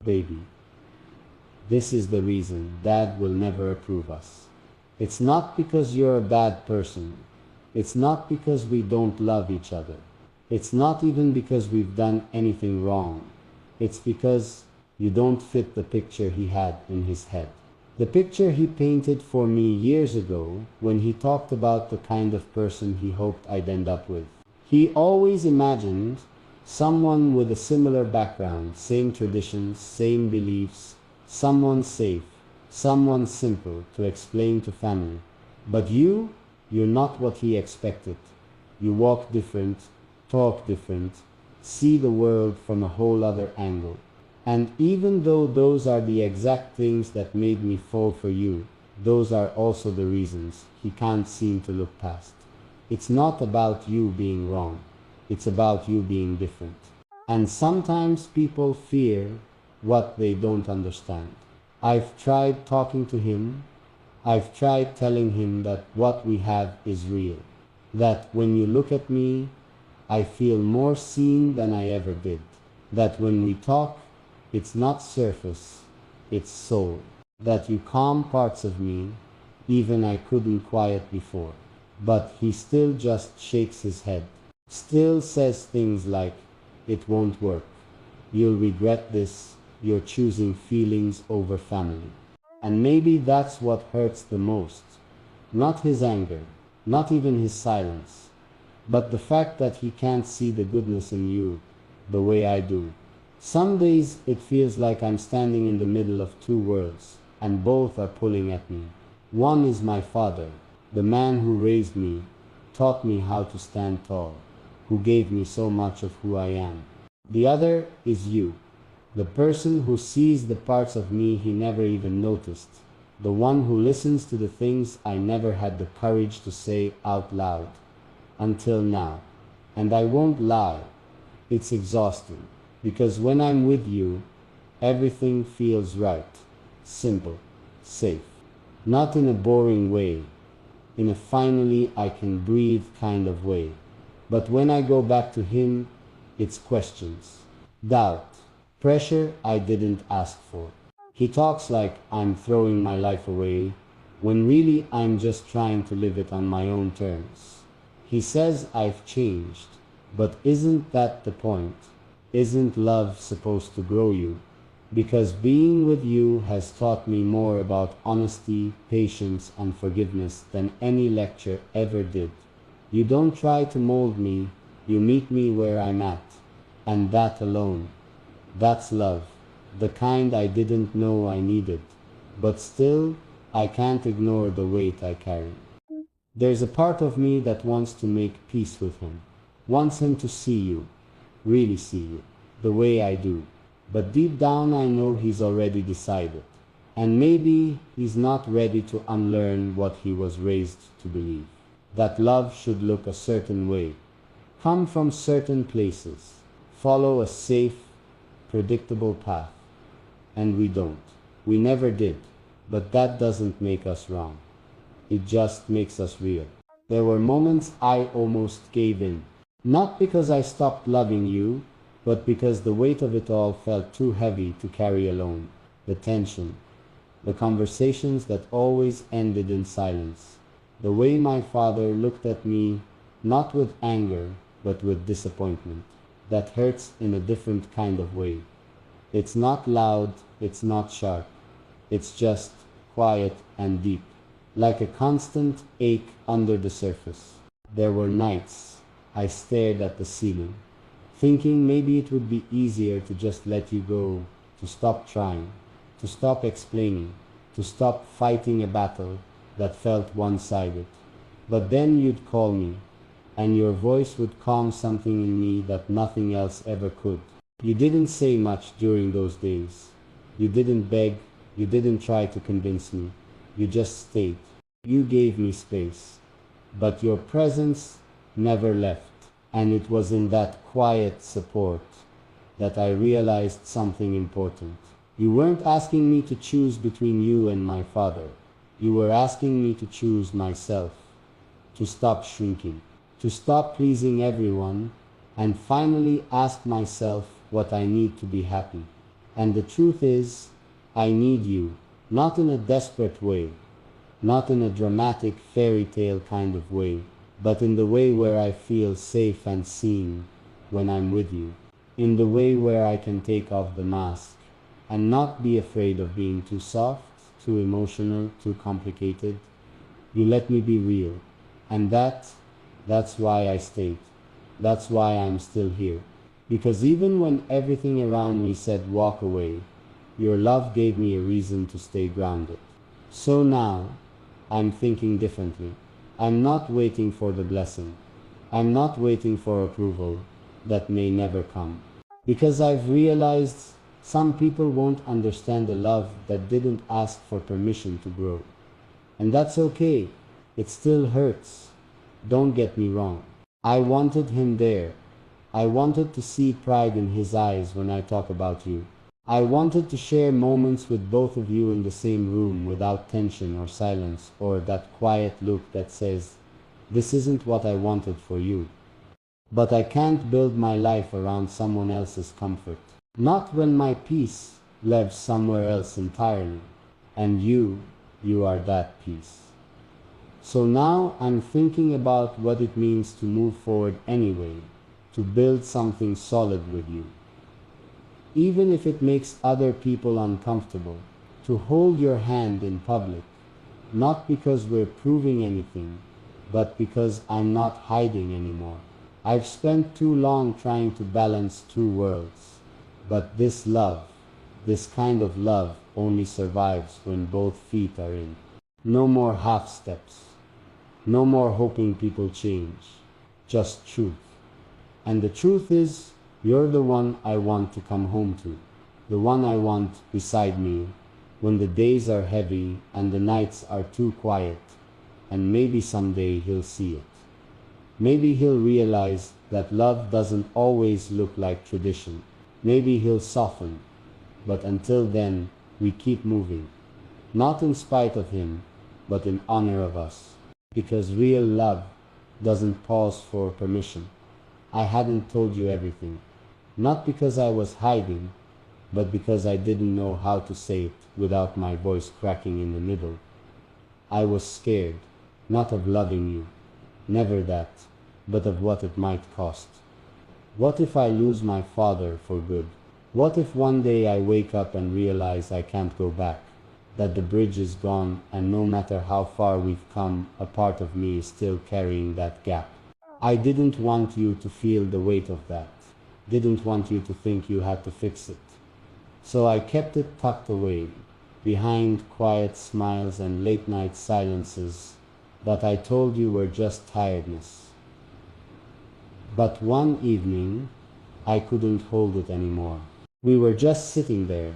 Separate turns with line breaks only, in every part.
Baby, this is the reason Dad will never approve us. It's not because you're a bad person. It's not because we don't love each other. It's not even because we've done anything wrong. It's because you don't fit the picture he had in his head. The picture he painted for me years ago when he talked about the kind of person he hoped I'd end up with. He always imagined someone with a similar background, same traditions, same beliefs, someone safe, someone simple to explain to family. But you're not what he expected. You walk different, talk different, see the world from a whole other angle. And even though those are the exact things that made me fall for you, those are also the reasons he can't seem to look past. It's not about you being wrong. It's about you being different. And sometimes people fear what they don't understand. I've tried talking to him. I've tried telling him that what we have is real. That when you look at me, I feel more seen than I ever did. That when we talk, it's not surface, it's soul. That you calm parts of me, even I couldn't quiet before. But he still just shakes his head. Still says things like, it won't work. You'll regret this. You're choosing feelings over family. And maybe that's what hurts the most. Not his anger, not even his silence, but the fact that he can't see the goodness in you the way I do. Some days it feels like I'm standing in the middle of two worlds, and both are pulling at me. One is my father, the man who raised me, taught me how to stand tall, who gave me so much of who I am. The other is you, the person who sees the parts of me he never even noticed, the one who listens to the things I never had the courage to say out loud, until now. And I won't lie, it's exhausting, because when I'm with you, everything feels right, simple, safe. Not in a boring way, in a finally I can breathe kind of way. But when I go back to him, it's questions, doubt, pressure I didn't ask for. He talks like I'm throwing my life away, when really I'm just trying to live it on my own terms. He says I've changed, but isn't that the point? Isn't love supposed to grow you? Because being with you has taught me more about honesty, patience, and forgiveness than any lecture ever did. You don't try to mold me, you meet me where I'm at. And that alone, that's love, the kind I didn't know I needed. But still, I can't ignore the weight I carry. There's a part of me that wants to make peace with him, wants him to see you, really see you, the way I do. But deep down I know he's already decided. And maybe he's not ready to unlearn what he was raised to believe. That love should look a certain way, come from certain places, follow a safe, predictable path. And we don't. We never did. But that doesn't make us wrong. It just makes us real. There were moments I almost gave in. Not because I stopped loving you, but because the weight of it all felt too heavy to carry alone. The tension, the conversations that always ended in silence. The way my father looked at me, not with anger, but with disappointment. That hurts in a different kind of way. It's not loud, it's not sharp. It's just quiet and deep, like a constant ache under the surface. There were nights I stared at the ceiling, thinking maybe it would be easier to just let you go, to stop trying, to stop explaining, to stop fighting a battle that felt one-sided. But then you'd call me, and your voice would calm something in me that nothing else ever could. You didn't say much during those days. You didn't beg, you didn't try to convince me. You just stayed. You gave me space. But your presence never left. And it was in that quiet support that I realized something important. You weren't asking me to choose between you and my father. You were asking me to choose myself, to stop shrinking, to stop pleasing everyone, and finally ask myself what I need to be happy. And the truth is, I need you, not in a desperate way, not in a dramatic fairy tale kind of way, but in the way where I feel safe and seen when I'm with you. In the way where I can take off the mask and not be afraid of being too soft, too emotional, too complicated. You let me be real. And that's why I stayed. That's why I'm still here. Because even when everything around me said walk away, your love gave me a reason to stay grounded. So now, I'm thinking differently. I'm not waiting for the blessing. I'm not waiting for approval that may never come. Because I've realized some people won't understand a love that didn't ask for permission to grow. And that's okay. It still hurts. Don't get me wrong. I wanted him there. I wanted to see pride in his eyes when I talk about you. I wanted to share moments with both of you in the same room without tension or silence or that quiet look that says, this isn't what I wanted for you. But I can't build my life around someone else's comfort. Not when my peace lives somewhere else entirely. And you are that peace. So now I'm thinking about what it means to move forward anyway, to build something solid with you. Even if it makes other people uncomfortable, to hold your hand in public, not because we're proving anything, but because I'm not hiding anymore. I've spent too long trying to balance two worlds, but this love, this kind of love, only survives when both feet are in. No more half steps, no more hoping people change, just truth. And the truth is, you're the one I want to come home to, the one I want beside me when the days are heavy and the nights are too quiet, and maybe someday he'll see it. Maybe he'll realize that love doesn't always look like tradition. Maybe he'll soften, but until then, we keep moving. Not in spite of him, but in honor of us. Because real love doesn't pause for permission. I hadn't told you everything. Not because I was hiding, but because I didn't know how to say it without my voice cracking in the middle. I was scared, not of loving you, never that, but of what it might cost. What if I lose my father for good? What if one day I wake up and realize I can't go back, that the bridge is gone and no matter how far we've come, a part of me is still carrying that gap? I didn't want you to feel the weight of that. Didn't want you to think you had to fix it. So I kept it tucked away, behind quiet smiles and late night silences that I told you were just tiredness. But one evening, I couldn't hold it anymore. We were just sitting there,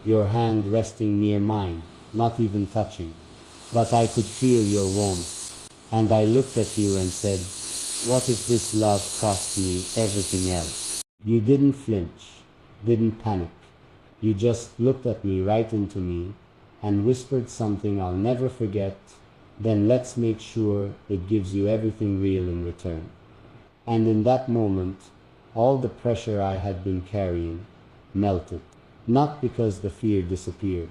your hand resting near mine, not even touching. But I could feel your warmth. And I looked at you and said, what if this love cost me everything else? You didn't flinch, didn't panic. You just looked at me, right into me, and whispered something I'll never forget. Then let's make sure it gives you everything real in return. And in that moment, all the pressure I had been carrying melted. Not because the fear disappeared,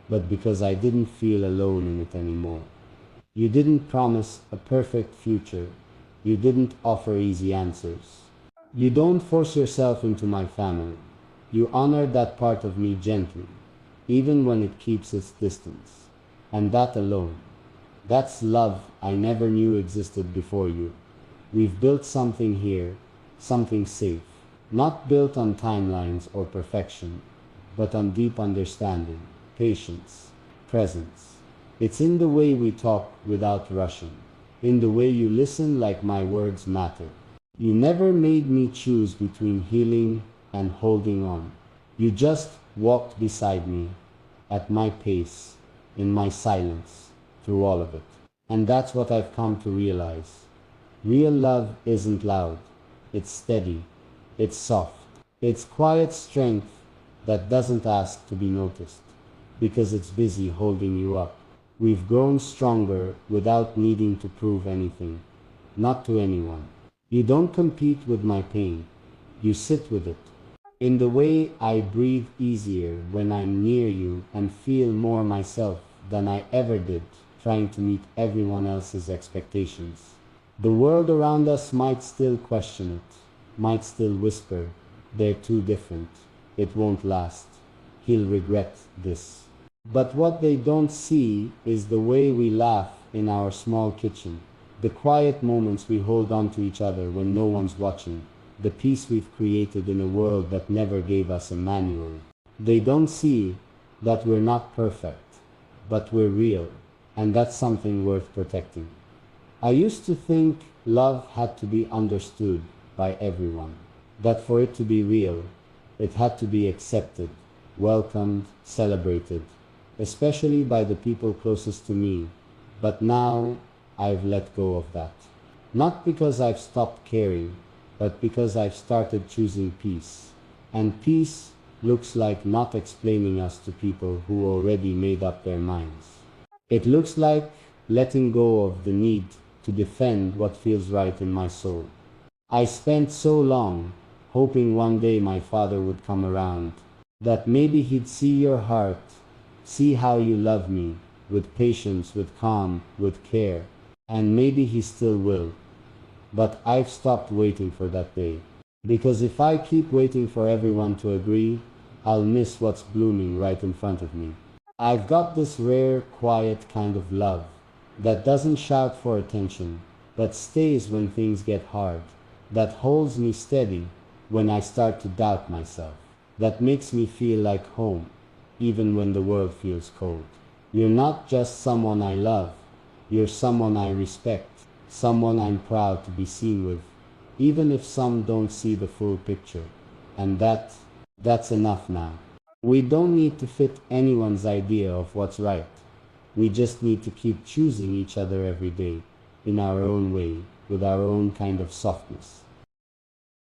but because I didn't feel alone in it anymore. You didn't promise a perfect future. You didn't offer easy answers. You don't force yourself into my family. You honor that part of me gently, even when it keeps its distance. And that alone, that's love I never knew existed before you. We've built something here, something safe, not built on timelines or perfection, but on deep understanding, patience, presence. It's in the way we talk without rushing, in the way you listen like my words matter. You never made me choose between healing and holding on. You just walked beside me, at my pace, in my silence, through all of it. And that's what I've come to realize. Real love isn't loud. It's steady. It's soft. It's quiet strength that doesn't ask to be noticed, because it's busy holding you up. We've grown stronger without needing to prove anything, not to anyone. You don't compete with my pain. You sit with it. in the way I breathe easier when I'm near you and feel more myself than I ever did trying to meet everyone else's expectations. The world around us might still question it, might still whisper, they're too different, it won't last, he'll regret this. But what they don't see is the way we laugh in our small kitchen, the quiet moments we hold on to each other when no one's watching, the peace we've created in a world that never gave us a manual. They don't see that we're not perfect, but we're real, and that's something worth protecting. I used to think love had to be understood by everyone, that for it to be real, it had to be accepted, welcomed, celebrated, especially by the people closest to me. But now I've let go of that. Not because I've stopped caring, but because I've started choosing peace. And peace looks like not explaining us to people who already made up their minds. It looks like letting go of the need to defend what feels right in my soul. I spent so long hoping one day my father would come around, that maybe he'd see your heart, see how you love me, with patience, with calm, with care, and maybe he still will. But I've stopped waiting for that day. Because if I keep waiting for everyone to agree, I'll miss what's blooming right in front of me. I've got this rare, quiet kind of love that doesn't shout for attention, but stays when things get hard, that holds me steady when I start to doubt myself, that makes me feel like home, even when the world feels cold. You're not just someone I love, you're someone I respect, someone I'm proud to be seen with, even if some don't see the full picture. And that's enough now. We don't need to fit anyone's idea of what's right. We just need to keep choosing each other every day, in our own way, with our own kind of softness.